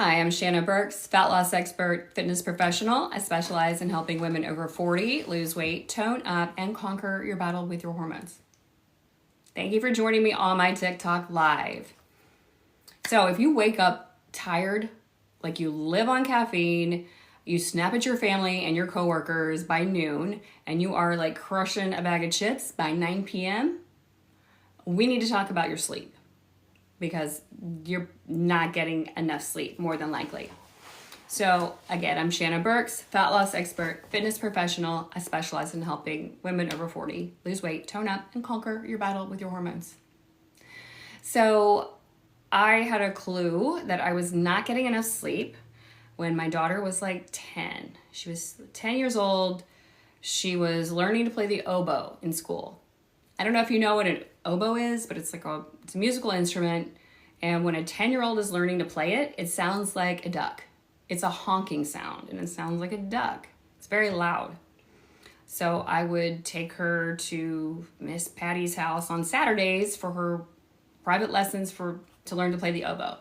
Hi, I'm Shanna Burks, fat loss expert, fitness professional. I specialize in helping women over 40 lose weight, tone up, and conquer your battle with your hormones. Thank you for joining me on my TikTok live. So if you wake up tired, like you live on caffeine, you snap at your family and your coworkers by noon, and you are like crushing a bag of chips by 9 p.m., we need to talk about your sleep, because you're not getting enough sleep, more than likely. So again, I'm Shanna Burks, fat loss expert, fitness professional. I specialize in helping women over 40 lose weight, tone up, and conquer your battle with your hormones. So I had a clue that I was not getting enough sleep when my daughter was like 10. She was 10 years old. She was learning to play the oboe in school. I don't know if you know what an oboe is, but it's a musical instrument. And when a 10-year-old is learning to play it, it sounds like a duck. It's a honking sound, and it sounds like a duck. It's very loud. So I would take her to Miss Patty's house on Saturdays for her private lessons to learn to play the oboe.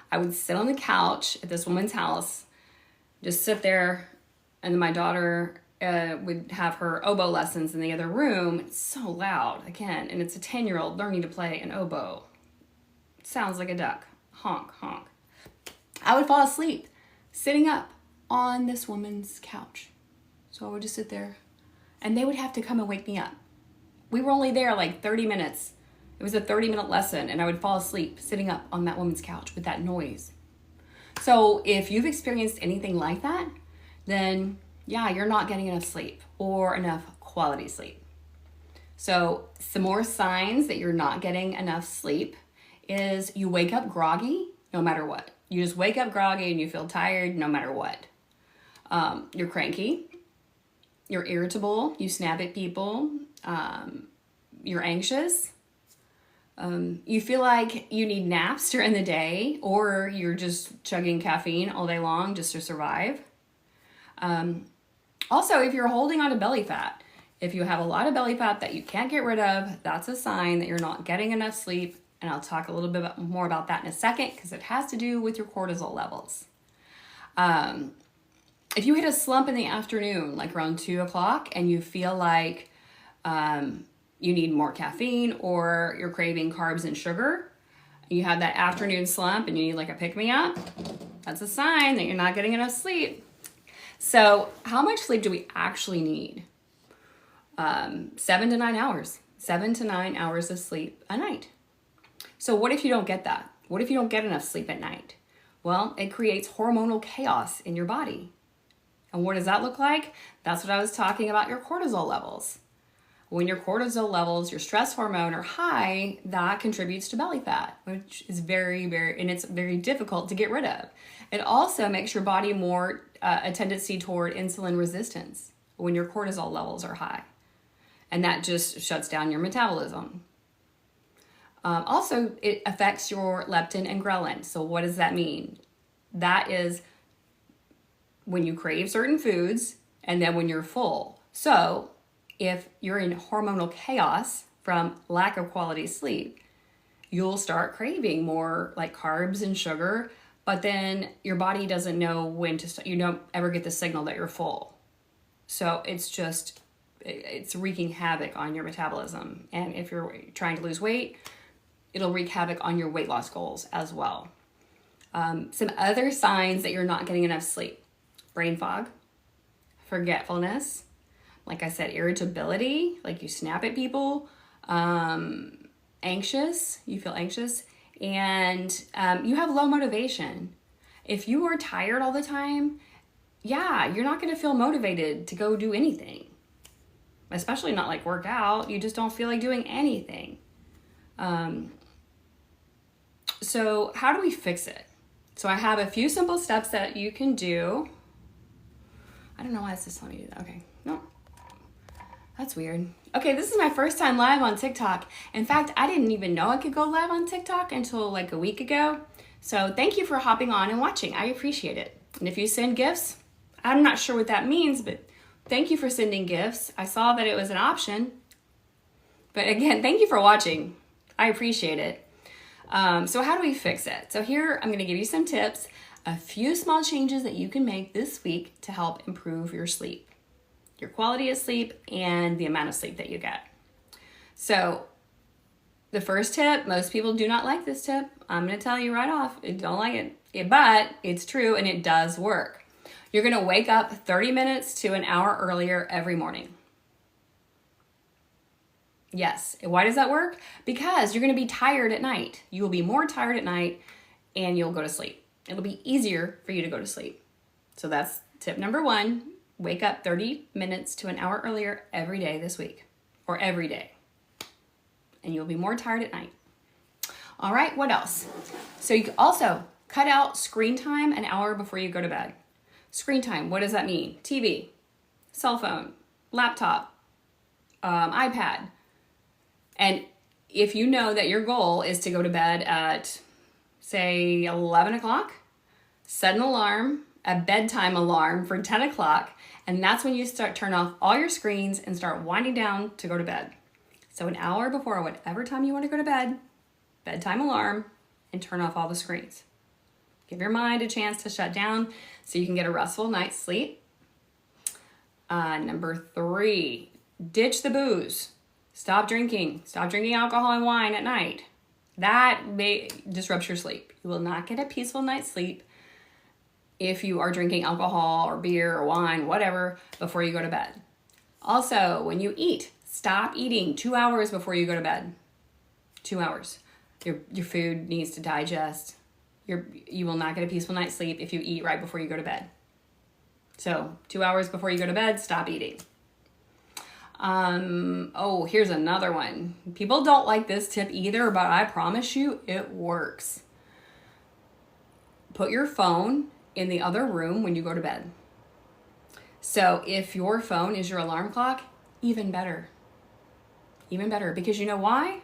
I would sit on the couch at this woman's house, just sit there, and then my daughter would have her oboe lessons in the other room. It's so loud, again, and it's a 10-year-old learning to play an oboe. It sounds like a duck. Honk, honk. I would fall asleep sitting up on this woman's couch. So I would just sit there, and they would have to come and wake me up. We were only there like 30 minutes. It was a 30-minute lesson, and I would fall asleep sitting up on that woman's couch with that noise. So if you've experienced anything like that, then yeah, you're not getting enough sleep or enough quality sleep. So some more signs that you're not getting enough sleep is you wake up groggy no matter what. You just wake up groggy and you feel tired no matter what. You're cranky. You're irritable. You snap at people. You're anxious. You feel like you need naps during the day, or you're just chugging caffeine all day long just to survive. Also, if you're holding on to belly fat, if you have a lot of belly fat that you can't get rid of, that's a sign that you're not getting enough sleep. And I'll talk a little bit more about that in a second, because it has to do with your cortisol levels. If you hit a slump in the afternoon, like around 2 o'clock, and you feel like you need more caffeine, or you're craving carbs and sugar, you have that afternoon slump and you need like a pick-me-up, that's a sign that you're not getting enough sleep. So how much sleep do we actually need? 7 to 9 hours. 7 to 9 hours of sleep a night. So what if you don't get that? What if you don't get enough sleep at night? Well, it creates hormonal chaos in your body. And what does that look like? That's what I was talking about, your cortisol levels. When your cortisol levels, your stress hormone, are high, that contributes to belly fat, which is and it's very difficult to get rid of. It also makes your body more a tendency toward insulin resistance when your cortisol levels are high. And that just shuts down your metabolism. Also, it affects your leptin and ghrelin. So what does that mean? That is when you crave certain foods and then when you're full. So if you're in hormonal chaos from lack of quality sleep, you'll start craving more like carbs and sugar, but then your body doesn't know when to start. You don't ever get the signal that you're full. So it's wreaking havoc on your metabolism. And if you're trying to lose weight, it'll wreak havoc on your weight loss goals as well. Some other signs that you're not getting enough sleep: brain fog, forgetfulness, like I said, irritability, like you snap at people, anxious, you feel anxious, and you have low motivation. If you are tired all the time, yeah, you're not going to feel motivated to go do anything, especially not like work out. You just don't feel like doing anything. So how do we fix it? So I have a few simple steps that you can do. I don't know why it's just telling me to do that. Okay, no. That's weird. Okay, this is my first time live on TikTok. In fact, I didn't even know I could go live on TikTok until like a week ago. So thank you for hopping on and watching. I appreciate it. And if you send gifts, I'm not sure what that means, but thank you for sending gifts. I saw that it was an option. But again, thank you for watching. I appreciate it. So how do we fix it? So here I'm gonna give you some tips, a few small changes that you can make this week to help improve your sleep, your quality of sleep, and the amount of sleep that you get. So the first tip, most people do not like this tip. I'm gonna tell you right off, I don't like it, but it's true and it does work. You're gonna wake up 30 minutes to an hour earlier every morning. Yes, why does that work? Because you're gonna be tired at night. You will be more tired at night and you'll go to sleep. It'll be easier for you to go to sleep. So that's tip number 1, wake up 30 minutes to an hour earlier every day this week, or every day. And you'll be more tired at night. All right, what else? So you can also cut out screen time an hour before you go to bed. Screen time, what does that mean? TV, cell phone, laptop, iPad. And if you know that your goal is to go to bed at, say, 11 o'clock, set an alarm, a bedtime alarm for 10 o'clock, and that's when you turn off all your screens and start winding down to go to bed. So an hour before whatever time you want to go to bed, bedtime alarm, and turn off all the screens. Give your mind a chance to shut down so you can get a restful night's sleep. Number 3, ditch the booze. Stop drinking. Stop drinking alcohol and wine at night. That disrupts your sleep. You will not get a peaceful night's sleep if you are drinking alcohol or beer or wine, whatever, before you go to bed. Also, when you eat, stop eating 2 hours before you go to bed. 2 hours. Your food needs to digest. You will not get a peaceful night's sleep if you eat right before you go to bed. So 2 hours before you go to bed, stop eating. Here's another one. People don't like this tip either, but I promise you it works. Put your phone in the other room when you go to bed. So if your phone is your alarm clock, even better. Even better, because you know why?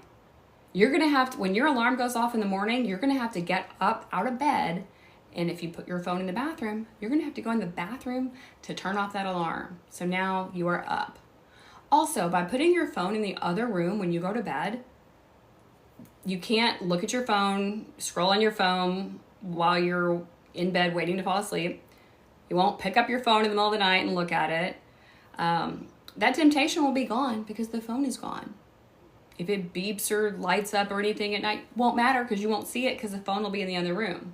You're gonna have to, when your alarm goes off in the morning, you're gonna have to get up out of bed, and if you put your phone in the bathroom, you're gonna have to go in the bathroom to turn off that alarm. So now you are up. Also, by putting your phone in the other room when you go to bed, you can't look at your phone, scroll on your phone while you're in bed waiting to fall asleep. You won't pick up your phone in the middle of the night and look at it. That temptation will be gone because the phone is gone. If it beeps or lights up or anything at night, won't matter because you won't see it because the phone will be in the other room.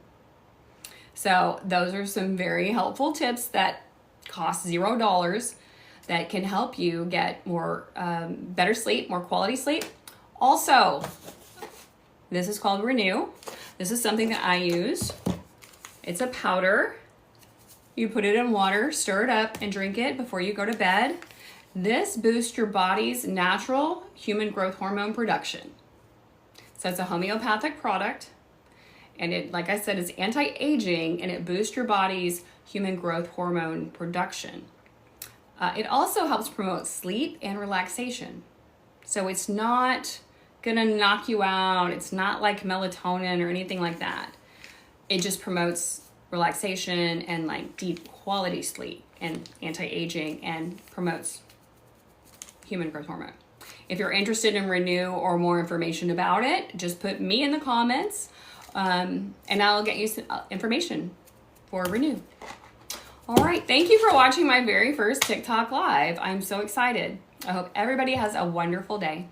So those are some very helpful tips that cost $0 that can help you get more better sleep, more quality sleep. Also, this is called Renew. This is something that I use. It's a powder. You put it in water, stir it up, and drink it before you go to bed. This boosts your body's natural human growth hormone production. So it's a homeopathic product, and it, like I said, is anti-aging, and it boosts your body's human growth hormone production. It also helps promote sleep and relaxation. So it's not gonna knock you out. It's not like melatonin or anything like that. It just promotes relaxation and like deep quality sleep and anti-aging and promotes human growth hormone. If you're interested in Renew or more information about it, just put me in the comments and I'll get you some information for Renew. All right, thank you for watching my very first TikTok Live. I'm so excited. I hope everybody has a wonderful day.